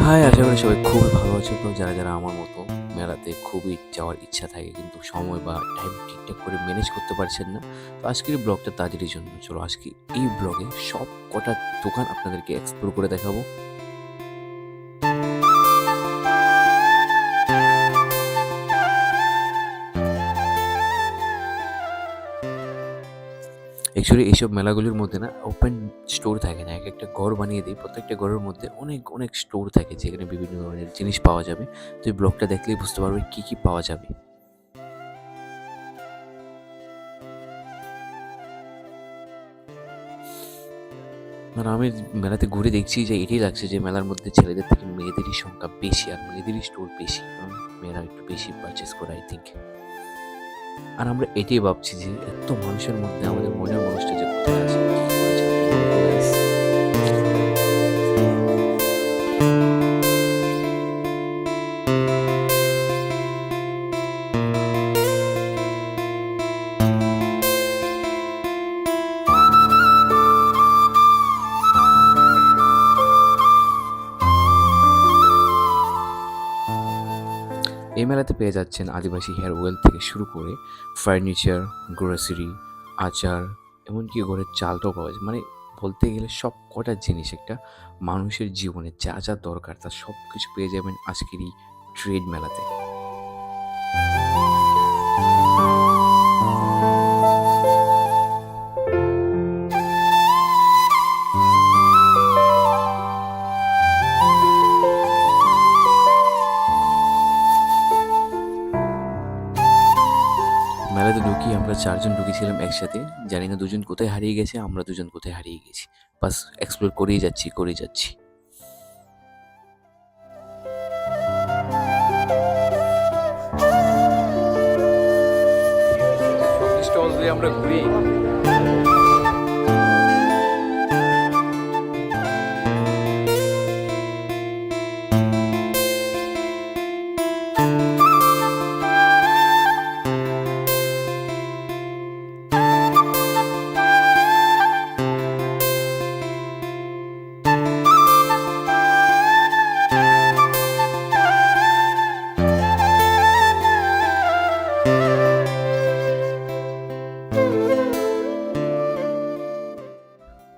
High, আশা করি সবাই খুবই ভালো আছে। এবং যারা আমার মতো মেলাতে খুবই যাওয়ার ইচ্ছা থাকে কিন্তু সময় বা টাইম ঠিকঠাক করে ম্যানেজ করতে পারছেন না। তো আজকের এই ব্লগটা তাদেরই জন্য। চলো আজকে এই ব্লগে সব কটা দোকান আপনাদেরকে এক্সপ্লোর করে দেখাবো। অ্যাকচুয়ালি এইসব মেলাগুলির মধ্যে না ওপেন স্টোর থাকে না, একটা ঘর বানিয়ে দিই। প্রত্যেকটা ঘরের মধ্যে অনেক অনেক স্টোর থাকে যেখানে বিভিন্ন ধরনের জিনিস পাওয়া যাবে। তো এই ব্লগটা দেখলেই বুঝতে পারবে কী কী পাওয়া যাবে। আর আমি মেলাতে ঘুরে দেখছি যে এটাই লাগছে যে মেলার মধ্যে ছেলেদের থেকে মেয়েদেরই সংখ্যা বেশি আর মেয়েদেরই স্টোর বেশি, কারণ মেয়েরা একটু বেশি পারচেস করে আই থিঙ্ক। আর আমরা এটাই ভাবছি যে এত মানুষের মধ্যে আমাদের মনের মানুষটা যে কোথায় আছে, কি করে যাবে? এই মেলাতে পেয়ে যাচ্ছেন আদিবাসী হেয়ার অয়েল থেকে শুরু করে ফার্নিচার, গ্রোসারি, আচার, এমনকি ঘরের চালটাও পাওয়া যায়। মানে বলতে গেলে সব কটা জিনিস একটা মানুষের জীবনে যা যা দরকার তার সব কিছু পেয়ে যাবেন আজকের এই ট্রেড মেলাতে। মেলাতে ঢুকি আমরা চারজন ঢুকেছিলাম একসাথে। জানি না দুজন কোথায় হারিয়ে গেছে, আমরা দুজন কোথায় হারিয়ে গেছি। বাস এক্সপ্লোর করেই যাচ্ছি করেই যাচ্ছি। স্টল দিয়ে আমরা ঘুরি।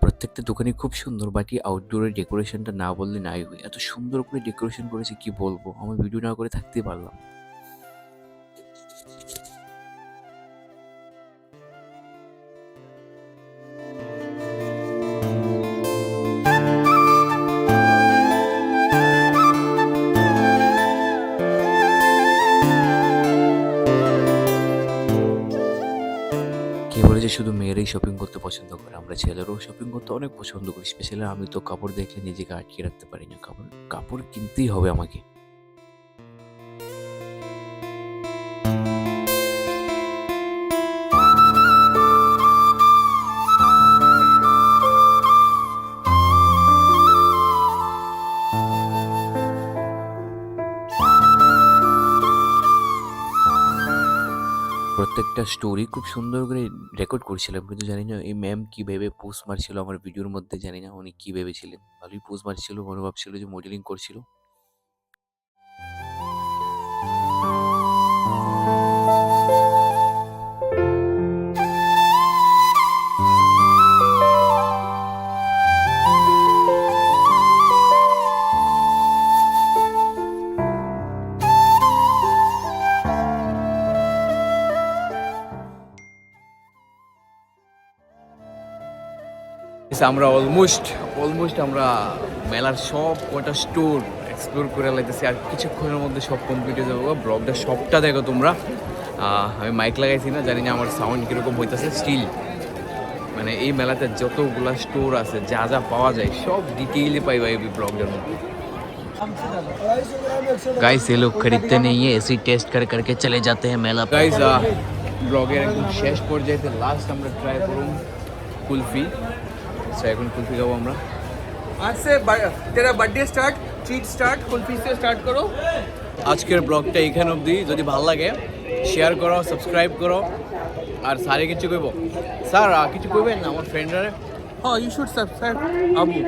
প্রত্যেকটা দোকানই খুব সুন্দর, বাট এই আউটডোরের ডেকোরেশনটা না বললে নাই হয়। এত সুন্দর করে ডেকোরেশন করেছে কি বলবো, আমি ভিডিও না করে থাকতেই পারলাম না। কে বলেছে শুধু মেয়েরাই শপিং করতে পছন্দ করে? আমরা ছেলেরাও শপিং করতে অনেক পছন্দ করি। স্পেশালি আমি তো কাপড় দেখলে নিজেকে আটকে রাখতে পারি না, কাপড় কাপড় কিনতেই হবে আমাকে। প্রত্যেকটা স্টোরি খুব সুন্দর করে রেকর্ড করছিলাম, কিন্তু জানি না এই ম্যাম কি ভেবে পোস্ট মারছিল আমার ভিডিওর মধ্যে। জানি না উনি কি ভেবেছিলেন, ভালোই পোস্ট মারছিল, মনে ভাবছিল যে মডেলিং করছিল। আমরা অলমোস্ট আমরা মেলার সব কটা স্টোর এক্সপ্লোর করে লাইতেছি। আর কিছুক্ষণের মধ্যে সব কমপ্লিট হয়ে যাবো। ব্লগটা সবটা দেখো তোমরা। আমি মাইক লাগাইছি না, জানি না আমার সাউন্ড কীরকম হইতেছে। স্টিল মানে এই মেলাতে যতগুলা স্টোর আছে, যা যা পাওয়া যায় সব ডিটেইলে পাইবা এই ব্লগটার মধ্যে। गाइस ये लोग खरीदते नहीं है, ऐसे ही टेस्ट कर करके चले जाते हैं मेला पे। গাইজ ব্লগের একদম শেষ পর্যায়ে লাস্ট আমরা ট্রাই করুন কুলফি। সো এখন কুলফি খাবো আমরা। आज से तेरा birthday start, treat start, kulfi से स्टार्ट करो। আজকের ব্লগটা এখানে অবধি। যদি ভালো লাগে শেয়ার করো, সাবস্ক্রাইব করো। আর স্যারে কিছু কইব? স্যার কিছু কইবেন না আমার ফ্রেন্ডরা? हाँ, you should subscribe, Abu.